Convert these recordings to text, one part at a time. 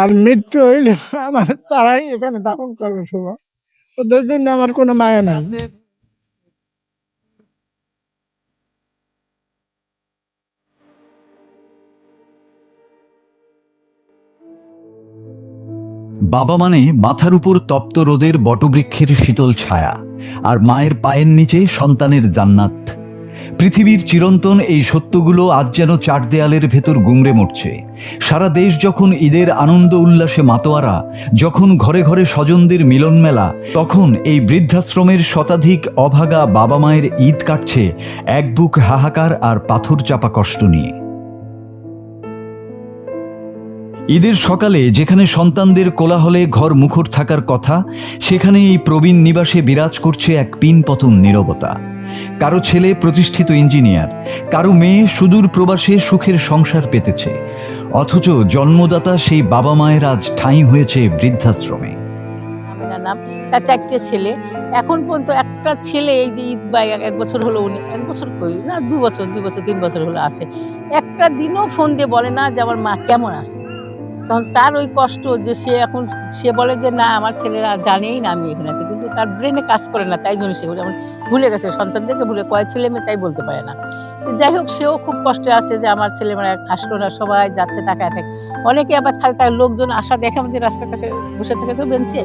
আর মৃত্যু হইলে আমার তারাই এখানে দাফন করবে শুভ। ওদের জন্য আমার কোনো মায়া নাই। বাবা মানে মাথার উপর তপ্ত রোদের বটবৃক্ষের শীতল ছায়া, আর মায়ের পায়ের নিচে সন্তানের জান্নাত। পৃথিবীর চিরন্তন এই সত্যগুলো আজ যেন চার দেয়ালের ভেতর গুমড়ে মরছে। সারা দেশ যখন ঈদের আনন্দ উল্লাসে মাতোয়ারা, যখন ঘরে ঘরে স্বজনদের মিলন মেলা, তখন এই বৃদ্ধাশ্রমের শতাধিক অভাগা বাবা মায়ের ঈদ কাটছে এক বুক হাহাকার আর পাথর চাপা কষ্ট নিয়ে। ঈদের সকালে যেখানে সন্তানদের কোলাহলে ঘর মুখর থাকার কথা, সেখানে এই প্রবীণ নিবাসে বিরাজ করছে এক পিনপতন নীরবতা। কারো ছেলে প্রতিষ্ঠিত ইঞ্জিনিয়ার, কারো মেয়ে সুদূর প্রবাসে সুখের সংসার পেতেছে, অথচ জন্মদাতা সেই বাবা মায়ের আজ ঠাঁই হয়েছে বৃদ্ধাশ্রমে। আমিনার নাম, তার 4টে ছেলে। এখন পর্যন্ত একটা ছেলে এই যে ঈদ বা 1 বছর হলো, উনি 1 বছর কই না, 2 বছর 3 বছর হলো আসে। একটা দিনও ফোন দিয়ে বলে না যে আমার মা কেমন আছে। তখন তার ওই কষ্ট যে সে বলে যে না আমার ছেলেরা জানেই না আমি এখানে আছি, কিন্তু তার ব্রেনে কাজ করে না, তাই জন্য সে যেমন ভুলে গেছে, সন্তানদেরকে ভুলে, কয় ছেলে মেয়ে তাই বলতে পারে না। যাই হোক, সেও খুব কষ্টে আছে যে আমার ছেলেমেয়েরা আসলো না, সবাই যাচ্ছে তাকায় থাকে। অনেকে আবার খালি তার লোকজন আসা দেখে, আমাদের রাস্তার কাছে বসে থাকে তো বেঞ্চে,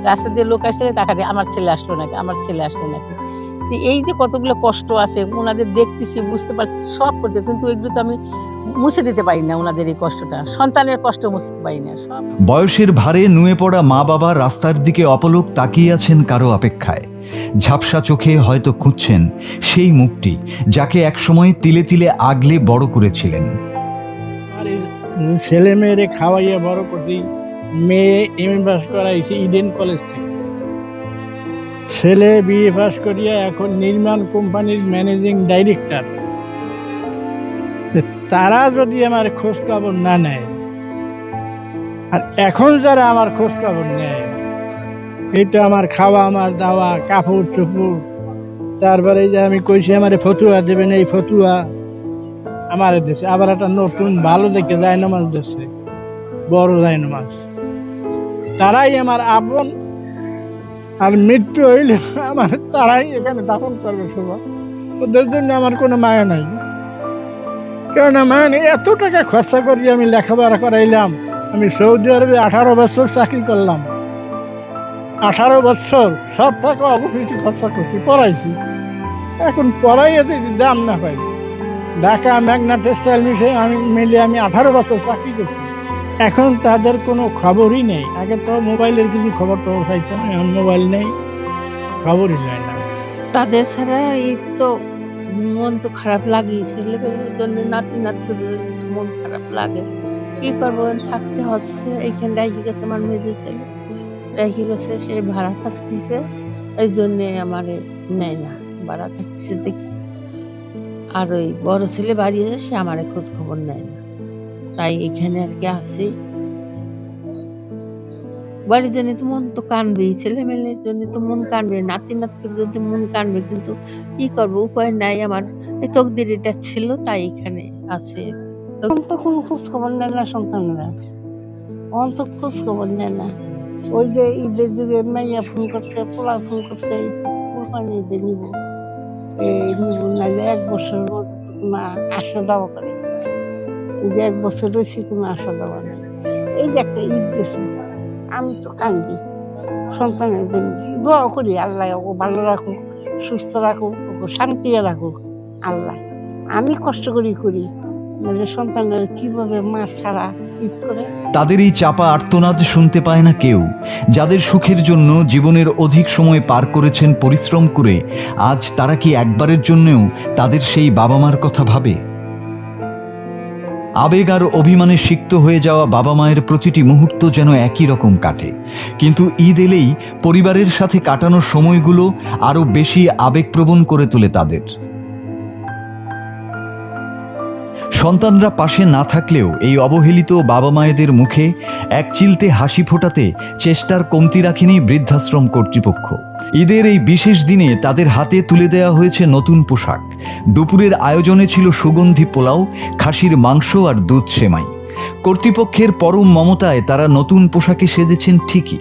রাস্তা দিয়ে লোক আসলে টাকা দেয়, আমার ছেলে আসলো নাকি, আমার ছেলে আসলো নাকি। এই যে কতগুলো কষ্ট আছে ওনাদের দেখতেছি, বুঝতে পারতেছি, সব করতে, কিন্তু এগুলো তো আমি মুছে দিতে পারি না। ওনাদের এই কষ্টটা, সন্তানের কষ্ট মুছতে পারি না। সব বয়সের ভারে নুয়ে পড়া মা বাবা রাস্তার দিকে অপলক তাকিয়ে আছেন কারো অপেক্ষায়। ঝাপসা চোখে হয়তো খুঁজছেন সেই মুখটি যাকে একসময় তিলে তিলে আগলে বড় করেছিলেন। আর ছেলে মেয়েরে খাওয়াইয়া বড় করছি। মেয়ে এমএ পাস করাইছি ইডেন কলেজ থেকে। ছেলে বিএ পাস করিয়া এখন নির্মাণ কোম্পানির ম্যানেজিং ডাইরেক্টর। তারা যদি আমার খোঁজ খবর না নেয়, আর এখন যারা আমার খোঁজ খবর নেয়, এটা আমার খাওয়া, আমার দাওয়া, কাপড় চোপড়, তারপরে যে আমি কইছি আমার ফতুয়া দেবেন, এই ফতুয়া আমার দেশে আবার একটা নতুন ভালো দেখে জায়নামাজ দেশে, বড় জায়নামাজ। তারাই আমার আপন। আর মৃত্যু হইলে আমার তারাই এখানে দাফন করবে শুভ। ওদের জন্য আমার কোনো মায়া নাই। কেননা মানে এত টাকা খরচা করি আমি লেখাপড়া করাইলাম। আমি সৌদি আরবে 18 বছর চাকরি করলাম। 18 বছর সব টাকা অবশ্যই খরচা করছি, পড়াইছি। এখন পড়াইয়ে যদি দাম না পাই, ঢাকা মেঘনা টেক্সটাইল মিশে আমি 18 বছর চাকরি করছি। এখন তাদের কোনো খবরই নেই। আগে তো মোবাইলের কিছু খবর তো পাইতাম, এখন মোবাইল নেই, খবরই নেয় না। তাদের ছাড়া এই তো মন তো খারাপ লাগে, ছেলেপেলের জন্য, নাতি নাতনিদের মন খারাপ লাগে। কি করবো, থাকতে হচ্ছে। এইখানে রেখে গেছে আমার মেজো ছেলে, রেখে গেছে, সে ভাড়া থাকতেছে, এই জন্যে আমার নেয় না, ভাড়া থাকতেছে দেখি। আর ওই বড় ছেলে বাড়ি আছে, সে আমার খোঁজ খবর নেয় না, তাই এখানে আর কি আসি। বাড়ির জন্য তো মন তো কানবে, ছেলে মেয়ের জন্য তো মন কানবে, নাতি নাতনির জন্য মন কানবে, কিন্তু কি করবো, উপায় নাই। আমার এই তকদির এটা ছিল, তাই এখানে আছে। তখন তো কোনো খোঁজ খবর নেয় না সন্তানরা, তখন তো খোঁজ খবর নেয় না। ওই যে ঈদের যুগে মাইয়া ফোন করছে, পোলা ফোন করছে, কোরবানি ঈদে নিব, এই নিব, নাইলে 1 বছরের মধ্যে কোনো আসা যাওয়া করে। এই যে 1 বছর রয়েছে, কোনো আসা যাওয়া নেই। এই যে একটা ঈদ গেছে, আমি তো কান্দি, সন্তানের জন্য দোয়া করি, আল্লাহ ওকে ভালো রাখুক, সুস্থ রাখুক, ওকে শান্তিতে রাখুক আল্লাহ। আমি কষ্ট করি, মানে সন্তানের কিভাবে মা ছাড়া ঈদ করে। তাদের এই চাপা আর্তনাদ শুনতে পায় না কেউ। যাদের সুখের জন্য জীবনের অধিক সময় পার করেছেন পরিশ্রম করে, আজ তারা কি একবারের জন্যও তাদের সেই বাবা মার কথা ভাবে? আবেগ আর অভিমানে সিক্ত হয়ে যাওয়া বাবা মায়ের প্রতিটি মুহূর্ত যেন একই রকম কাটে, কিন্তু ঈদ এলেই পরিবারের সাথে কাটানো সময়গুলো আরও বেশি আবেগপ্রবণ করে তোলে তাদের। সন্তানরা পাশে না থাকলেও এই অবহেলিত বাবা মায়েদের মুখে একচিলতে হাসি ফোটাতে চেষ্টার কমতি রাখেনি বৃদ্ধাশ্রম কর্তৃপক্ষ। ঈদের এই বিশেষ দিনে তাদের হাতে তুলে দেওয়া হয়েছে নতুন পোশাক। দুপুরের আয়োজনে ছিল সুগন্ধি পোলাও, খাসির মাংস আর দুধ সেমাই। কর্তৃপক্ষের পরম মমতায় তারা নতুন পোশাকে সেজেছেন ঠিকই,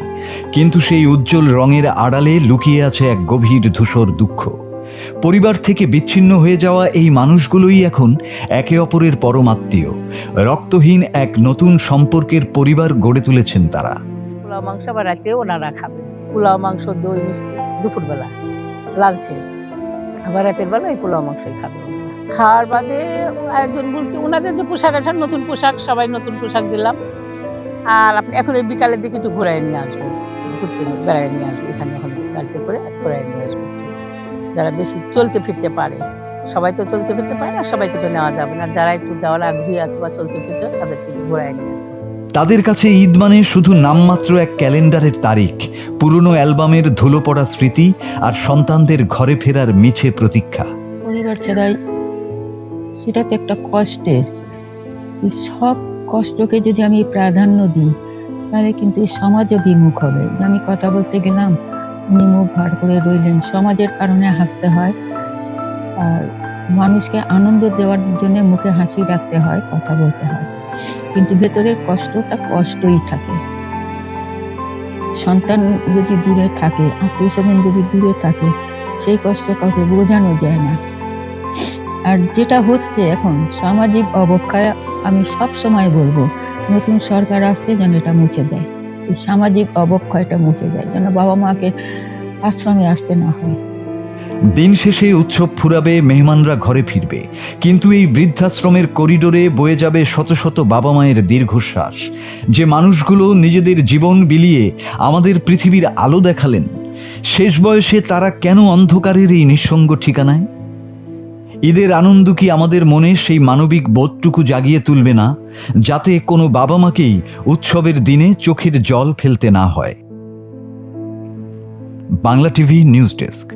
কিন্তু সেই উজ্জ্বল রঙের আড়ালে লুকিয়ে আছে এক গভীর ধূসর দুঃখ। পরিবার থেকে বিচ্ছিন্ন হয়ে যাওয়া এই মানুষগুলোই এখন একে অপরের পরম আত্মীয়। রক্তহীন এক নতুন সম্পর্কের পরিবার গড়ে তুলেছেন তারা। পোলাও মাংস আবার রাতে ওনারা খাবে, পোলাও মাংস দই মিষ্টি দুপুরবেলা লাঞ্চে, আবার রাতের বেলা এই পোলাও মাংসই খাবে। খাওয়ার বাদে আয়োজন বলতে ওনাদের যে পোশাক আছে, নতুন পোশাক, সবাই নতুন পোশাক দিলাম। আর আপনি এখন এই বিকালের দিকে একটু ঘুরাই নিয়ে আসবো, ঘুরতে বেড়াই নিয়ে আসবো, এখানে এখন গাড়িতে করে ঘুরাই নিয়ে আসবো। যারা বেশি চলতে ফিরতে পারে, সবাই তো চলতে ফিরতে পারে না, সবাইকে তো নেওয়া যাবে না। যারা একটু যাওয়ার আগ্রহী আছে বা চলতে ফিরতে, তাদেরকে ঘুরাই নিয়ে আসবো। তাদের কাছে ঈদ মানে শুধু নামমাত্র এক ক্যালেন্ডারের তারিখ, পুরনো অ্যালবামের ধুলো পড়া স্মৃতি আর সন্তানদের ঘরে ফেরার মিছে প্রতীক্ষা। পরিবার ছাড়াই সেটা তো একটা কষ্টের। এই সব কষ্টকে যদি আমি প্রাধান্য দিই, তাহলে কিন্তু এই সমাজও বিমুখ হবে। যে আমি কথা বলতে গেলাম, উনি মুখ ভার করে রইলেন, সমাজের কারণে হাসতে হয়, আর মানুষকে আনন্দ দেওয়ার জন্য মুখে হাসি রাখতে হয়, কথা বলতে হয়, কিন্তু ভেতরের কষ্টটা কষ্টই থাকে। সন্তান যদি দূরে থাকে, আত্মীয় স্বজন যদি দূরে থাকে, সেই কষ্ট কাউকে বোঝানো যায় না। আর যেটা হচ্ছে এখন সামাজিক অবক্ষয়, আমি সব সময় বলবো নতুন সরকার আসছে যেন এটা মুছে দেয়, এই সামাজিক অবক্ষয়টা মুছে যায়, যেন বাবা মাকে আশ্রমে আসতে না হয়। দিন শেষে উৎসব ফুরাবে, মেহমানরা ঘরে ফিরবে, কিন্তু এই বৃদ্ধাশ্রমের করিডোরে বয়ে যাবে শত শত বাবা মায়ের দীর্ঘশ্বাস। যে মানুষগুলো নিজেদের জীবন বিলিয়ে আমাদের পৃথিবীর আলো দেখালেন, শেষ বয়সে তারা কেন অন্ধকারের এই নিঃসঙ্গ ঠিকানায়? ঈদের আনন্দ কি আমাদের মনে সেই মানবিক বোধটুকু জাগিয়ে তুলবে না, যাতে কোনো বাবা মাকেই উৎসবের দিনে চোখের জল ফেলতে না হয়? Bangla TV news desk.